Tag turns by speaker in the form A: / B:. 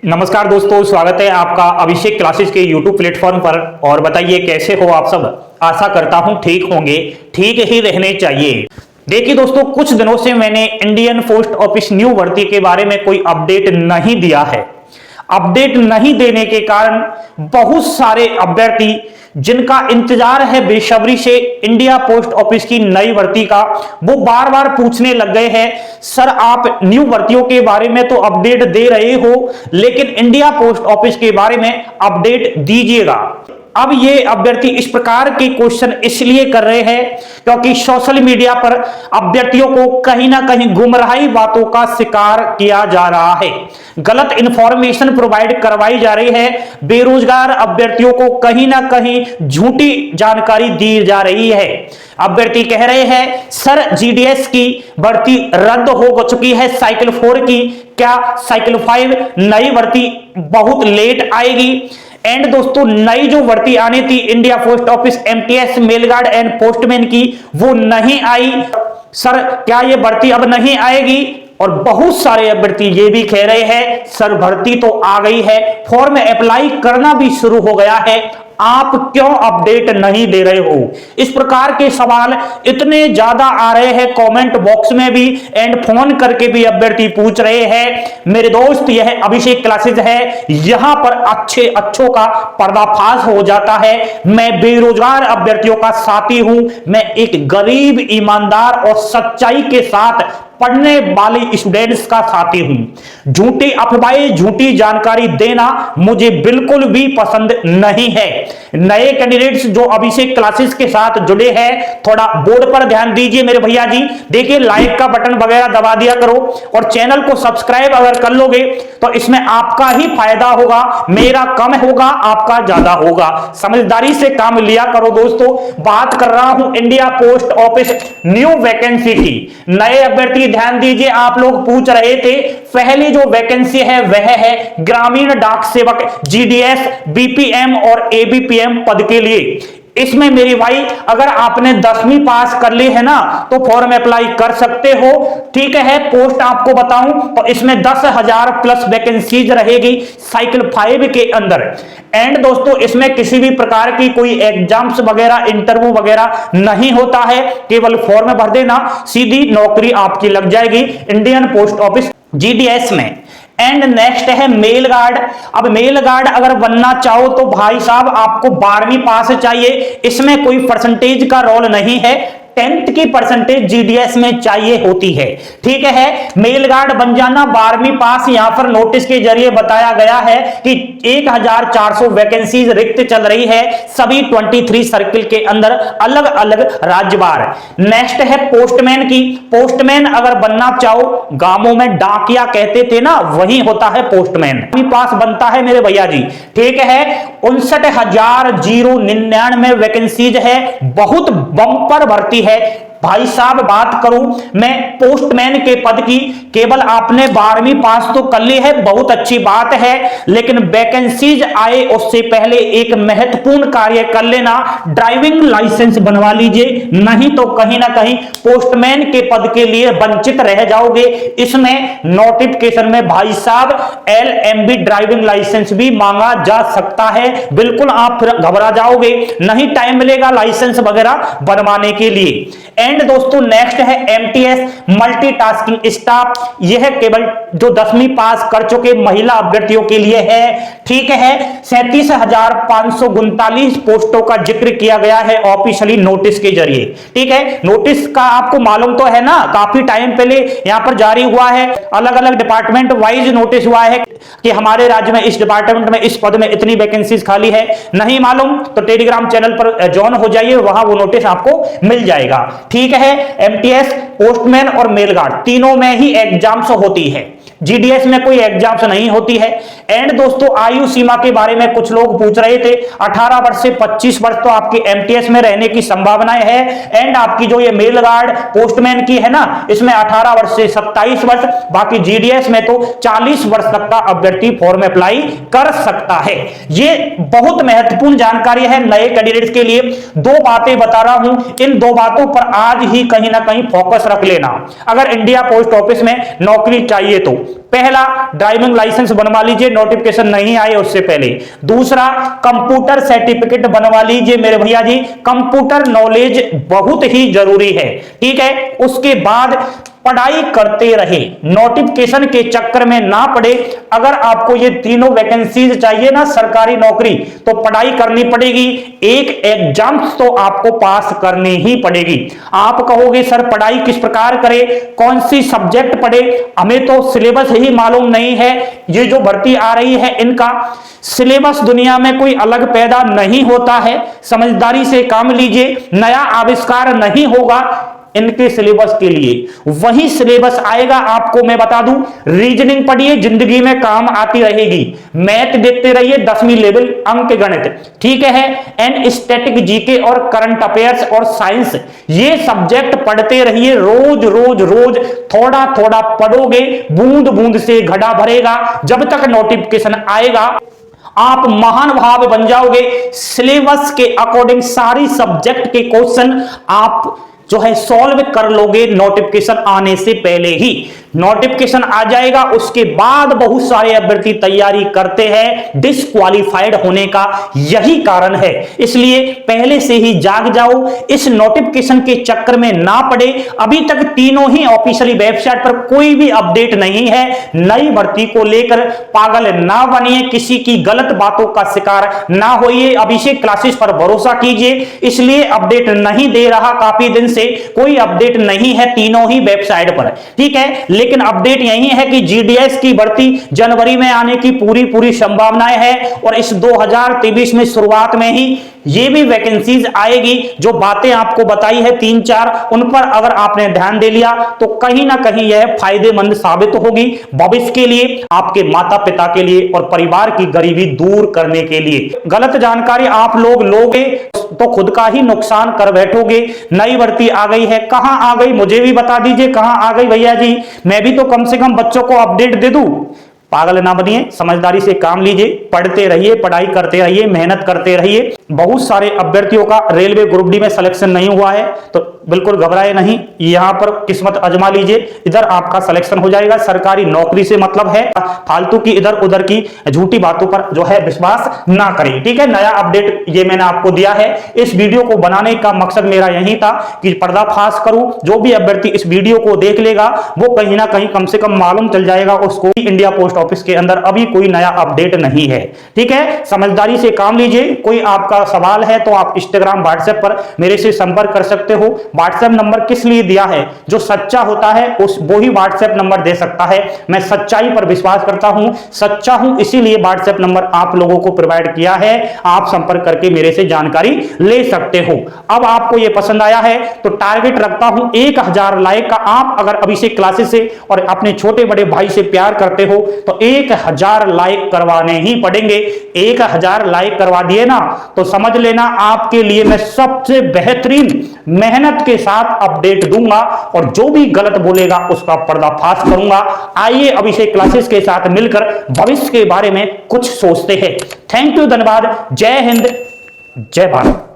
A: नमस्कार दोस्तों, स्वागत है आपका अभिषेक क्लासेस के यूट्यूब प्लेटफॉर्म पर। और बताइए कैसे हो आप सब। आशा करता हूं ठीक होंगे, ठीक ही रहने चाहिए। देखिए दोस्तों, कुछ दिनों से मैंने इंडियन पोस्ट ऑफिस न्यू भर्ती के बारे में कोई अपडेट नहीं दिया है। अपडेट नहीं देने के कारण बहुत सारे अभ्यर्थी जिनका इंतजार है बेसब्री से इंडिया पोस्ट ऑफिस की नई भर्ती का, वो बार बार पूछने लग गए हैं, सर आप न्यू भर्तियों के बारे में तो अपडेट दे रहे हो, लेकिन इंडिया पोस्ट ऑफिस के बारे में अपडेट दीजिएगा। अब ये अभ्यर्थी इस प्रकार के क्वेश्चन इसलिए कर रहे हैं क्योंकि सोशल मीडिया पर अभ्यर्थियों को कहीं ना कहीं गुमराही बातों का शिकार किया जा रहा है। गलत इंफॉर्मेशन प्रोवाइड करवाई जा रही है। बेरोजगार अभ्यर्थियों को कहीं ना कहीं झूठी जानकारी दी जा रही है। अभ्यर्थी कह रहे हैं, सर जीडीएस की भर्ती रद्द हो चुकी है साइकिल 4 की, क्या साइकिल 5 नई भर्ती बहुत लेट आएगी? एंड दोस्तों, नई जो भर्ती आनी थी India post office MTS mail guard and postman की, वो नहीं आई। सर क्या ये भर्ती अब नहीं आएगी? और बहुत सारे अभ्यर्थी ये भी कह रहे हैं, सर भर्ती तो आ गई है, फॉर्म अप्लाई करना भी शुरू हो गया है, आप क्यों अपडेट नहीं दे रहे हो? इस प्रकार के सवाल इतने ज्यादा आ रहे हैं कमेंट बॉक्स में भी एंड फोन करके भी अभ्यर्थी पूछ रहे हैं। मेरे दोस्त, यह अभिषेक क्लासेस है, यहां पर अच्छों का पर्दाफाश हो जाता है। मैं बेरोजगार अभ्यर्थियों का साथी हूं। मैं एक गरीब, ईमानदार और सच्चाई के साथ पढ़ने वाले स्टूडेंट्स का साथी हूं। झूठी अफवाहें, झूठी जानकारी देना मुझे बिल्कुल भी पसंद नहीं है। नए कैंडिडेट्स जो अभिषेक क्लासेस के साथ जुड़े हैं, थोड़ा बोर्ड पर ध्यान दीजिए मेरे भैया जी। देखिए, लाइक का बटन वगैरह दबा दिया करो और चैनल को सब्सक्राइब अगर कर लोगे तो इसमें आपका ही फायदा होगा। मेरा कम होगा, आपका ज्यादा होगा। समझदारी से काम लिया करो दोस्तों। बात कर रहा हूं India post office new vacancy की। नए अभ्यर्थी ध्यान दीजिए, आप लोग पूछ रहे थे, पहली जो वैकेंसी है वह है ग्रामीण डाक सेवक जीडीएस, बीपीएम और एबीपीएम पद के लिए। इसमें मेरी भाई, अगर आपने 10वीं पास कर ली है ना तो फॉर्म अप्लाई कर सकते हो। ठीक है, पोस्ट आपको बताऊं तो इसमें 10,000 प्लस वैकेंसीज रहेगी साइकिल 5 के अंदर। एंड दोस्तों, इसमें किसी भी प्रकार की कोई एग्जाम्स वगैरह, इंटरव्यू वगैरह नहीं होता है। केवल फॉर्म भर देना, सीधी नौकरी आपकी लग जाएगी इंडियन पोस्ट ऑफिस जीडीएस में। एंड नेक्स्ट है मेल गार्ड। अब मेल गार्ड अगर बनना चाहो तो भाई साहब आपको 12वीं पास चाहिए। इसमें कोई परसेंटेज का रोल नहीं है, 10th की परसेंटेज जीडीएस में चाहिए होती है। ठीक है, मेल गार्ड बन जाना, 12वीं पास। यहां पर नोटिस के जरिए बताया गया है कि 1400 वैकेंसीज रिक्त चल रही है सभी 23 सर्किल के अंदर, अलग अलग राज्यवार। नेक्स्ट है पोस्टमैन की। पोस्टमैन अगर बनना चाहो, गांवों में डाकिया कहते थे ना, वही होता है पोस्टमैन। पास बनता है मेरे भैया जी। ठीक है, 59,099 वैकेंसीज है, बहुत बम्पर भर्ती है भाई साहब। बात करूं मैं पोस्टमैन के पद की, केवल आपने 12वीं पास तो कर ली है, बहुत अच्छी बात है, लेकिन वैकेंसीज आए उससे पहले एक महत्वपूर्ण कार्य कर लेना, ड्राइविंग लाइसेंस बनवा लीजिए, नहीं तो कहीं ना कहीं पोस्टमैन के पद के लिए वंचित रह जाओगे। इसमें नोटिफिकेशन में भाई साहब LMB ड्राइविंग लाइसेंस भी मांगा जा सकता है। बिल्कुल आप फिर घबरा जाओगे, नहीं टाइम मिलेगा लाइसेंस वगैरह बनवाने के लिए। एंड दोस्तों, नेक्स्ट है एमटीएस मल्टीटास्किंग स्टाफ। यह केवल जो 10वीं पास कर चुके महिला अभ्यर्थियों के लिए है। ठीक है, 37,539 पोस्टों का जिक्र किया गया है ऑफिशियली नोटिस के जरिए। ठीक है, नोटिस का आपको मालूम तो है ना, काफी टाइम पहले यहां पर जारी हुआ है। अलग अलग डिपार्टमेंट वाइज नोटिस हुआ है कि हमारे राज्य में इस डिपार्टमेंट में इस पद में इतनी वैकेंसीज खाली है। नहीं मालूम तो टेलीग्राम चैनल पर ज्वाइन हो जाइए, वहां वो नोटिस आपको मिल जाएगा। ठीक है, एमटीएस, पोस्टमैन और मेल गार्ड तीनों में ही एग्जाम्स होती है, जीडीएस में कोई एग्जाम्स नहीं होती है। एंड दोस्तों, आयु सीमा के बारे में कुछ लोग पूछ रहे थे। 18 वर्ष से 25 वर्ष तो आपकी एमटीएस में रहने की संभावनाएं है। एंड आपकी जो ये मेल गार्ड पोस्टमैन की है ना, इसमें 18 वर्ष से 27 वर्ष, बाकी जीडीएस में तो 40 वर्ष तक का अभ्यर्थी फॉर्म अप्लाई कर सकता है। ये बहुत महत्वपूर्ण जानकारी है नए कैंडिडेट्स के लिए। दो बातें बता रहा हूं, इन दो बातों पर आज ही कहीं ना कहीं फोकस रख लेना अगर इंडिया पोस्ट ऑफिस में नौकरी चाहिए तो। पहला, ड्राइविंग लाइसेंस बनवा लीजिए, नोटिफिकेशन नहीं आए उससे पहले। दूसरा, कंप्यूटर सर्टिफिकेट बनवा लीजिए मेरे भैया जी, कंप्यूटर नॉलेज बहुत ही जरूरी है, ठीक है। उसके बाद पढ़ाई करते रहे, नोटिफिकेशन के चक्कर में ना पड़े। अगर आपको ये तीनों वैकेंसीज चाहिए ना सरकारी नौकरी, तो पढ़ाई करनी पड़ेगी, एक एग्जाम तो आपको पास करनी ही पड़ेगी। आप कहोगे सर पढ़ाई किस प्रकार करें, कौन सी सब्जेक्ट पढ़े, हमें तो सिलेबस ही मालूम नहीं है। ये जो भर्ती आ रही है इनका सिलेबस दुनिया में कोई अलग पैदा नहीं होता है, समझदारी से काम लीजिए, नया आविष्कार नहीं होगा इनके सिलेबस के लिए, वही सिलेबस आएगा। आपको मैं बता दूं, रीजनिंग पढ़िए, जिंदगी में काम आती रहेगी। मैथ देखते रहिए, 10वीं लेवल अंक गणित, ठीक है। एंड स्टैटिक जीके और करंट अफेयर्स और साइंस, ये सब्जेक्ट पढ़ते रहिए, रोज रोज रोज थोड़ा थोड़ा पढ़ोगे, बूंद बूंद से घड़ा भरेगा। जब तक नोटिफिकेशन आएगा आप महान भाव बन जाओगे। सिलेबस के अकॉर्डिंग सारी सब्जेक्ट के क्वेश्चन आप जो है सॉल्व कर लोगे नोटिफिकेशन आने से पहले ही। नोटिफिकेशन आ जाएगा, उसके बाद बहुत सारे अभ्यर्थी तैयारी करते हैं, डिस्क्वालिफाइड होने का यही कारण है। इसलिए पहले से ही जाग जाओ, इस नोटिफिकेशन के चक्कर में ना पड़े। अभी तक तीनों ही ऑफिशियली वेबसाइट पर कोई भी अपडेट नहीं है। नई भर्ती को लेकर पागल ना बनिए, किसी की गलत बातों का शिकार ना होइए, अभिषेक क्लासेस पर भरोसा कीजिए। इसलिए अपडेट नहीं दे रहा, काफी दिन से कोई अपडेट नहीं है तीनों ही वेबसाइट पर, ठीक है। लेकिन अपडेट यही है कि जीडीएस की भर्ती जनवरी में आने की पूरी संभावनाएं है, और इस 2023 में शुरुआत में ही ये भी वैकेंसीज आएगी। जो बातें आपको बताई है 3-4, उन पर अगर आपने ध्यान दे लिया तो कहीं ना कहीं यह फायदेमंद साबित होगी भविष्य के लिए, आपके माता पिता के लिए और परिवार की गरीबी दूर करने के लिए। गलत जानकारी आप लोग लोगे तो खुद का ही नुकसान कर बैठोगे। नई भर्ती आ गई है, कहां आ गई मुझे भी बता दीजिए, कहां आ गई भैया जी, मैं भी तो कम से कम बच्चों को अपडेट दे दूं। पागल ना बनिए, समझदारी से काम लीजिए, पढ़ते रहिए, पढ़ाई करते रहिए, मेहनत करते रहिए। बहुत सारे अभ्यर्थियों का रेलवे ग्रुप डी में सिलेक्शन नहीं हुआ है, तो बिल्कुल घबराए नहीं, यहां पर किस्मत आजमा लीजिए, इधर आपका सिलेक्शन हो जाएगा। सरकारी नौकरी से मतलब है, फालतू की इधर उधर की झूठी बातों पर जो है विश्वास ना करें, ठीक है। नया अपडेट ये मैंने आपको दिया है। इस वीडियो को बनाने का मकसद मेरा यही था कि पर्दाफाश करूं, जो भी अभ्यर्थी इस वीडियो को देख लेगा वो कहीं ना कहीं कम से कम मालूम चल जाएगा उसको इंडिया पोस्ट ऑफिस के अंदर अभी कोई नया अपडेट नहीं है, ठीक है। समझदारी से काम लीजिए। कोई आपका सवाल है तो आप इंस्टाग्राम व्हाट्सएप पर मेरे से संपर्क कर सकते हो। व्हाट्सएप नंबर किस लिए दिया है, जो सच्चा होता है उस वो ही व्हाट्सएप नंबर दे सकता है। मैं सच्चाई पर विश्वास करता हूं, सच्चा हूं, इसीलिए व्हाट्सएप नंबर आप लोगों को प्रोवाइड किया है। आप संपर्क करके मेरे से जानकारी ले सकते हो। अब आपको यह पसंद आया है तो टारगेट रखता हूं 1000 लाइक का। आप अगर अभिषेक क्लासेस से और अपने छोटे बड़े भाई से प्यार करते हो तो 1000 लाइक करवाने ही पड़ेंगे। 1000 लाइक करवा दिए ना तो समझ लेना आपके लिए मैं सबसे बेहतरीन मेहनत के साथ अपडेट दूंगा, और जो भी गलत बोलेगा उसका पर्दाफाश करूंगा। आइए अभिषेक क्लासेस के साथ मिलकर भविष्य के बारे में कुछ सोचते हैं। थैंक यू, धन्यवाद, जय हिंद, जय भारत।